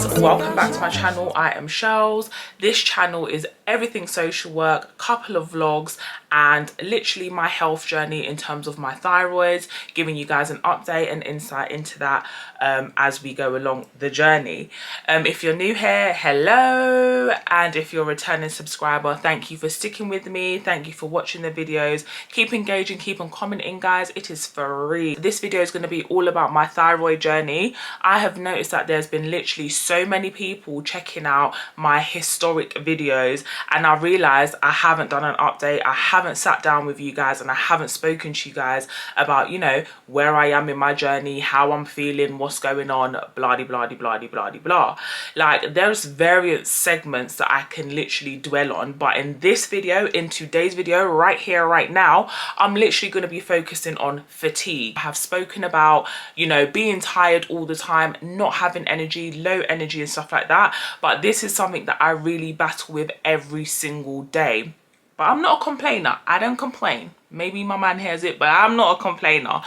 guys, welcome back to my channel. I am Shells. This channel is everything social work, couple of vlogs, and literally my health journey in terms of my thyroid, giving you guys an update and insight into that as we go along the journey. If you're new here, hello, and if you're a returning subscriber, thank you for sticking with me. Thank you for watching the videos. Keep engaging, keep on commenting, guys. It is free. This video is going to be all about my thyroid journey. I have noticed that there's been literally so many people checking out my historic videos, and I realized I haven't done an update. I haven't sat down with you guys and I haven't spoken to you guys about, you know, where I am in my journey, how I'm feeling, what's going on, blah de blah de blah de blah de blah. Like, there's various segments that I can literally dwell on, but in this video, in today's video right here right now, I'm literally going to be focusing on fatigue. I have spoken about, you know, being tired all the time, not having energy, low energy and stuff like that, but this is something that I really battle with every single day. But I'm not a complainer. I don't complain. Maybe my man hears it, but I'm not a complainer.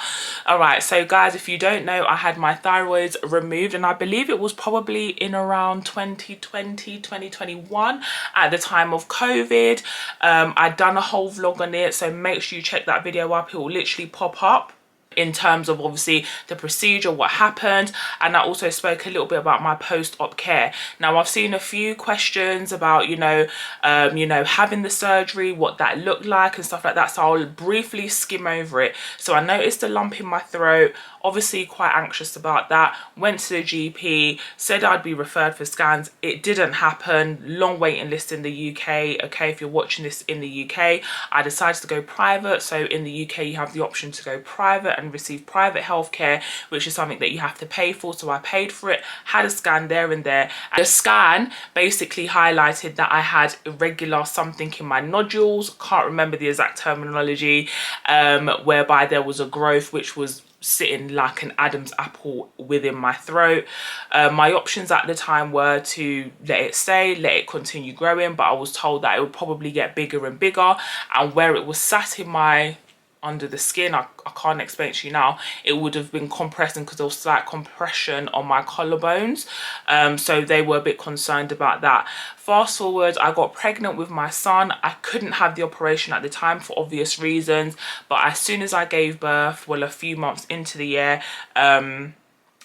All right, so guys, if you don't know, I had my thyroid removed, and I believe it was probably in around 2020, 2021 at the time of COVID. I'd done a whole vlog on it, so make sure you check that video up. It will literally pop up in terms of obviously the procedure, what happened, and I also spoke a little bit about my post-op care. Now, I've seen a few questions about, you know, having the surgery, what that looked like and stuff like that, so I'll briefly skim over it. So I noticed a lump in my throat, obviously quite anxious about that, went to the GP, said I'd be referred for scans. It didn't happen. Long waiting list in the UK. Okay, if you're watching this in the UK, I decided to go private. So in the UK, you have the option to go private and receive private healthcare, which is something that you have to pay for. So I paid for it, had a scan there and there. And the scan basically highlighted that I had irregular something in my nodules. Can't remember the exact terminology, whereby there was a growth which was sitting like an Adam's apple within my throat. My options at the time were to let it stay, let it continue growing, but I was told that it would probably get bigger and bigger, and where it was sat in my under the skin, I can't explain it to you now, it would have been compressing because there was slight compression on my collarbones, so they were a bit concerned about that. Fast forward, I got pregnant with my son. I couldn't have the operation at the time for obvious reasons, but as soon as I gave birth, well, a few months into the year,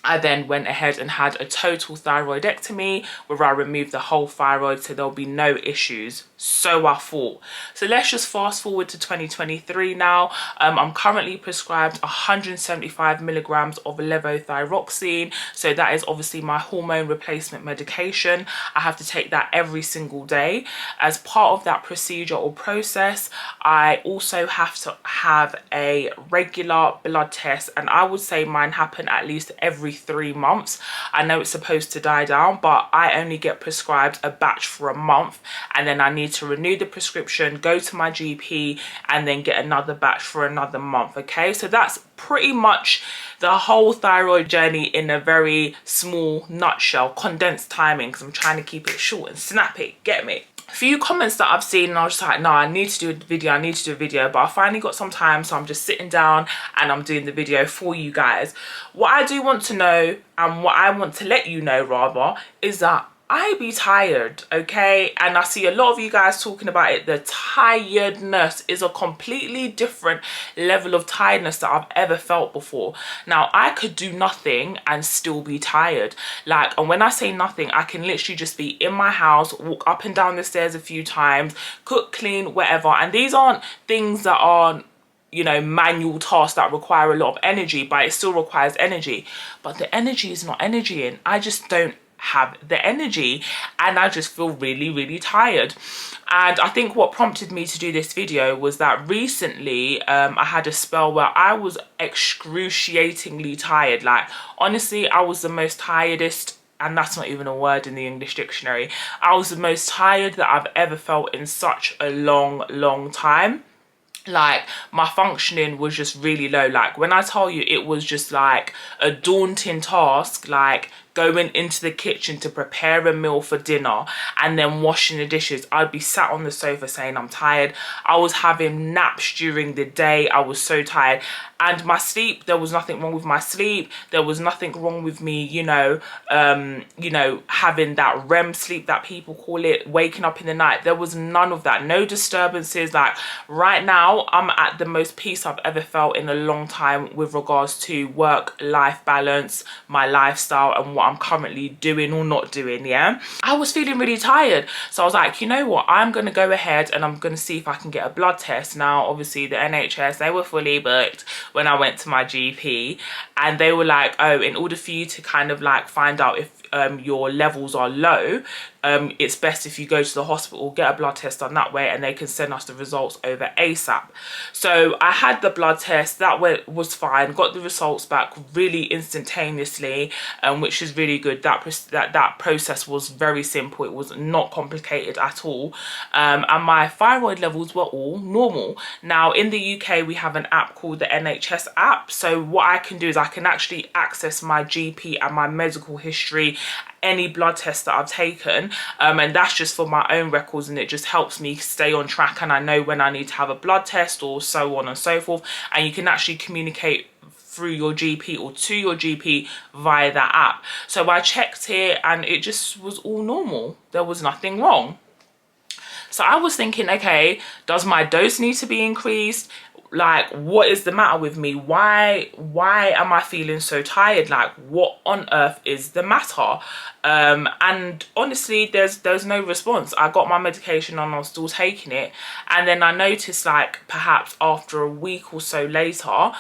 I then went ahead and had a total thyroidectomy where I removed the whole thyroid, so there'll be no issues. So I thought. So let's just fast forward to 2023 now. I'm currently prescribed 175 milligrams of levothyroxine. So that is obviously my hormone replacement medication. I have to take that every single day. As part of that procedure or process, I also have to have a regular blood test, and I would say mine happen at least every 3 months. I know it's supposed to die down, but I only get prescribed a batch for a month, and then I need to renew the prescription, go to my GP, and then get another batch for another month. Okay, so that's pretty much the whole thyroid journey in a very small nutshell, condensed timing, because I'm trying to keep it short and snappy. Get me? A few comments that I've seen, and I was just like, no, I need to do a video, but I finally got some time, so I'm just sitting down and I'm doing the video for you guys. What I do want to know, and what I want to let you know rather, is that I be tired, okay? And I see a lot of you guys talking about it. The tiredness is a completely different level of tiredness that I've ever felt before. Now, I could do nothing and still be tired. Like, and when I say nothing, I can literally just be in my house, walk up and down the stairs a few times, cook, clean, whatever. And these aren't things that aren't, you know, manual tasks that require a lot of energy, but it still requires energy. But the energy is not energy, and I just don't have the energy, and I just feel really tired. And I think what prompted me to do this video was that recently I had a spell where I was excruciatingly tired. Like, honestly, I was the most tiredest, and that's not even a word in the English dictionary. I was the most tired that I've ever felt in such a long time. Like, my functioning was just really low. Like, when I tell you, it was just like a daunting task, like going into the kitchen to prepare a meal for dinner and then washing the dishes. I'd be sat on the sofa saying I'm tired. I was having naps during the day. I was so tired. And my sleep, there was nothing wrong with my sleep. There was nothing wrong with me, you know, having that REM sleep that people call it, waking up in the night. There was none of that. No disturbances. Like right now, I'm at the most peace I've ever felt in a long time with regards to work-life balance, my lifestyle, and what I'm currently doing or not doing, yeah? I was feeling really tired. So I was like, you know what? I'm going to go ahead and I'm going to see if I can get a blood test. Now, obviously, the NHS, they were fully booked when I went to my GP, and they were like, oh, in order for you to kind of like find out if your levels are low, it's best if you go to the hospital, get a blood test done that way, and they can send us the results over ASAP. So I had the blood test, that was fine, got the results back really instantaneously, which is really good. That process was very simple. It was not complicated at all, and my thyroid levels were all normal. Now in the UK we have an app called the NHS app, so what I can do is I can actually access my GP and my medical history, any blood tests that I've taken, and that's just for my own records, and it just helps me stay on track, and I know when I need to have a blood test or so on and so forth. And you can actually communicate through your GP or to your GP via that app. So I checked here and it just was all normal. There was nothing wrong. So I was thinking, okay, does my dose need to be increased? Like, what is the matter with me? Why am I feeling so tired? Like, what on earth is the matter? And honestly, there's no response. I got my medication and I was still taking it, and then I noticed, like, perhaps after a week or so later,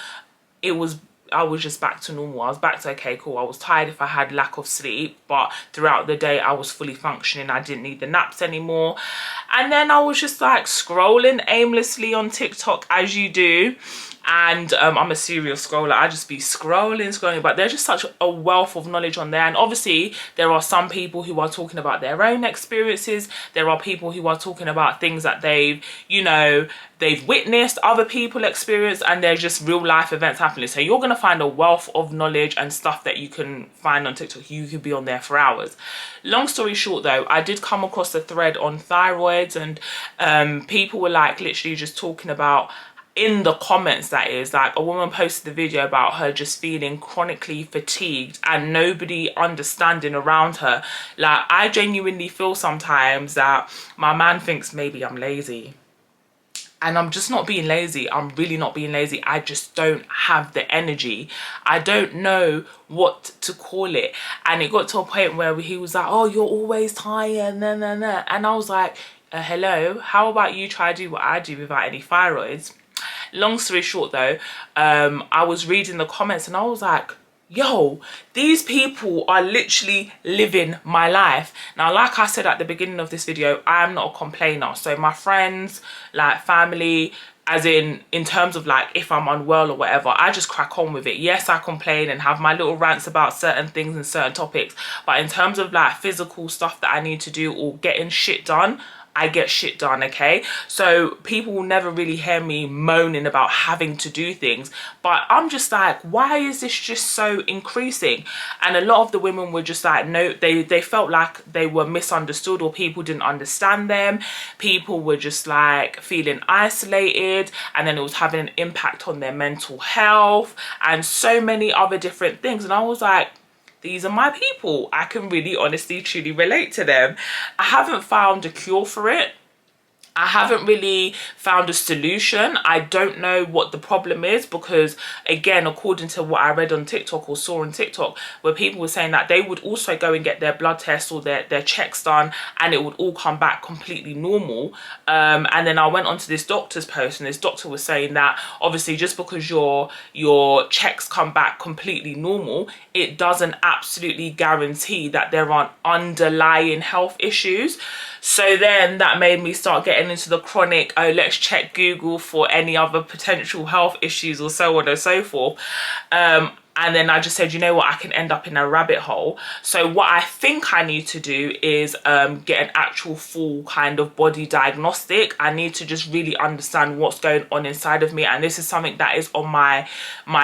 I was just back to normal. I was back to, okay, cool. I was tired if I had lack of sleep, but throughout the day I was fully functioning. I didn't need the naps anymore. And then I was just like scrolling aimlessly on TikTok, as you do. And I'm a serial scroller. I just be scrolling, but there's just such a wealth of knowledge on there. And obviously there are some people who are talking about their own experiences. There are people who are talking about things that they've witnessed other people experience, and they're just real life events happening. So you're going to find a wealth of knowledge and stuff that you can find on TikTok. You could be on there for hours. Long story short though, I did come across a thread on thyroids, and people were like literally just talking about, in the comments, that is, like, a woman posted a video about her just feeling chronically fatigued and nobody understanding around her. Like, I genuinely feel sometimes that my man thinks maybe I'm lazy. And I'm just not being lazy. I'm really not being lazy. I just don't have the energy. I don't know what to call it. And it got to a point where he was like, oh, you're always tired, nah, nah, nah. And I was like, hello, how about you try to do what I do without any thyroids? Long story short though, I was reading the comments and I was like, yo, these people are literally living my life. Now, like I said at the beginning of this video, I am not a complainer. So my friends, like family, as in terms of like if I'm unwell or whatever, I just crack on with it. Yes, I complain and have my little rants about certain things and certain topics, but in terms of like physical stuff that I need to do or getting shit done, I get shit done, okay? So people will never really hear me moaning about having to do things, but I'm just like, why is this just so increasing? And a lot of the women were just like, no, they felt like they were misunderstood or people didn't understand them. People were just like feeling isolated, and then it was having an impact on their mental health and so many other different things. And I was like, these are my people. I can really honestly truly relate to them. I haven't found a cure for it. I haven't really found a solution. I don't know what the problem is, because again, according to what I read on TikTok or saw on TikTok, where people were saying that they would also go and get their blood tests or their checks done and it would all come back completely normal. And then I went onto this doctor's post, and this doctor was saying that obviously just because your checks come back completely normal, it doesn't absolutely guarantee that there aren't underlying health issues. So then that made me start getting into the chronic, oh, let's check Google for any other potential health issues or so on and so forth. And and then I just said, you know what, I can end up in a rabbit hole. So what I think I need to do is get an actual full kind of body diagnostic. I need to just really understand what's going on inside of me, and this is something that is on my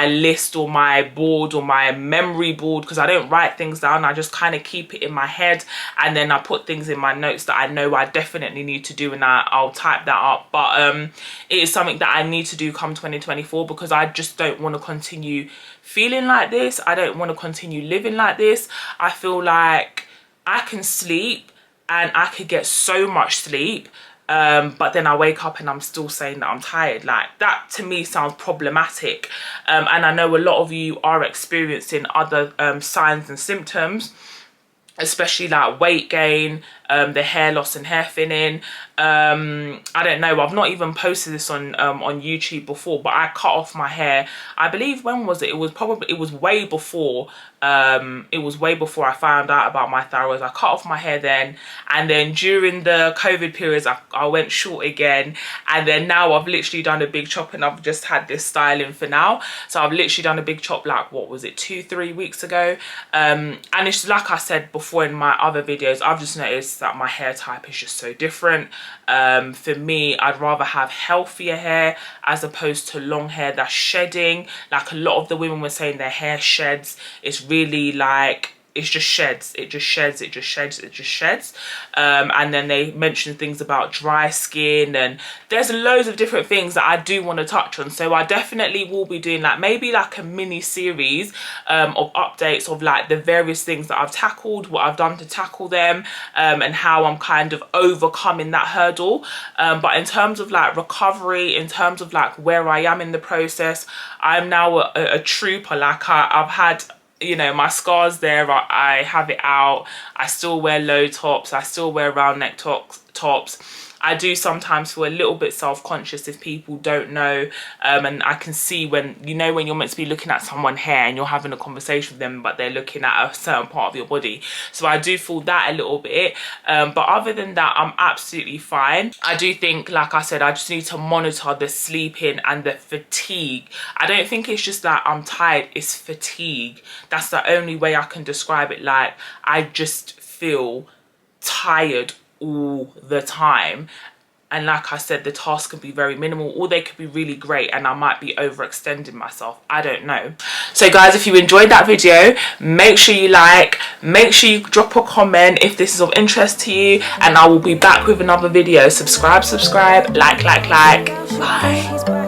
list or my board or my memory board, because I don't write things down. I just kind of keep it in my head, and then I put things in my notes that I know I definitely need to do, and I'll type that up. But it is something that I need to do come 2024, because I just don't want to continue feeling like this. I don't want to continue living like this. I feel like I can sleep and I could get so much sleep, but then I wake up and I'm still saying that I'm tired. Like, that to me sounds problematic, and I know a lot of you are experiencing other signs and symptoms, especially like weight gain, the hair loss and hair thinning. I don't know, I've not even posted this on YouTube before, but I cut off my hair, I believe, when was it? It was way before I found out about my thyroid. I cut off my hair then, and then during the COVID periods I went short again, and then now I've literally done a big chop, and I've just had this styling for now. So I've literally done a big chop, like, what was it, 2-3 weeks ago, and it's like I said before in my other videos, I've just noticed that my hair type is just so different. For me, I'd rather have healthier hair as opposed to long hair that's shedding. Like, a lot of the women were saying their hair sheds. It's really like, it just sheds, it just sheds, it just sheds, it just sheds. And then they mentioned things about dry skin, and there's loads of different things that I do want to touch on. So I definitely will be doing like maybe like a mini series of updates of like the various things that I've tackled, what I've done to tackle them, and how I'm kind of overcoming that hurdle. But in terms of like recovery, in terms of like where I am in the process, I'm now a trooper. Like, I've had, you know, my scars there, I have it out. I still wear low tops, I still wear round neck tops. I do sometimes feel a little bit self-conscious if people don't know, and I can see when, you know, when you're meant to be looking at someone's hair and you're having a conversation with them, but they're looking at a certain part of your body. So I do feel that a little bit, but other than that, I'm absolutely fine. I do think, like I said, I just need to monitor the sleeping and the fatigue. I don't think it's just that I'm tired, it's fatigue. That's the only way I can describe it. Like, I just feel tired all the time, and like I said, the tasks can be very minimal or they could be really great, and I might be overextending myself, I don't know. So guys, if you enjoyed that video, make sure you like, make sure you drop a comment if this is of interest to you, and I will be back with another video. Subscribe, like, bye.